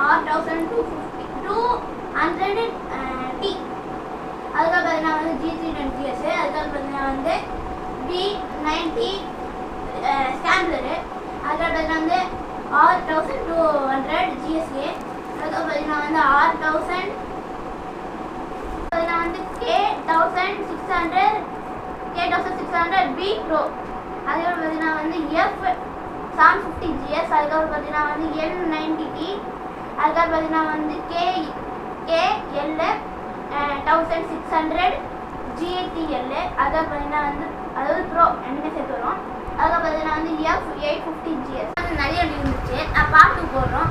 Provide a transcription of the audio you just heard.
R1250 T. அதுக்கப்புறம் பார்த்தீங்கன்னா வந்து G310 GS. அதுக்கப்புறம் பார்த்தீங்கன்னா வந்து B90 ஸ்டாம்ப்லரு. அதுக்கப்புறம் பார்த்தீங்கன்னா வந்து R1200 GSA. அதுக்கப்புறம் பார்த்தீங்கன்னா வந்து R1000 வந்து K1600 B Pro. அதுக்கப்புறம் பார்த்தீங்கன்னா வந்து F750 GS. அதுக்கப்புறம் பார்த்தீங்கன்னா வந்து N90T. அதுக்கப்புறம் பார்த்தீங்கன்னா வந்து KL 1600 GATL. அதுக்கப்புறம் பார்த்தீங்கன்னா வந்து அதாவது ப்ரோ ரெண்டுமே சேர்த்து வரும். அதுக்கப்புறம் பார்த்தீங்கன்னா வந்து F850 GS. நிறைய இருந்துச்சு. பார்த்து போடுறோம்.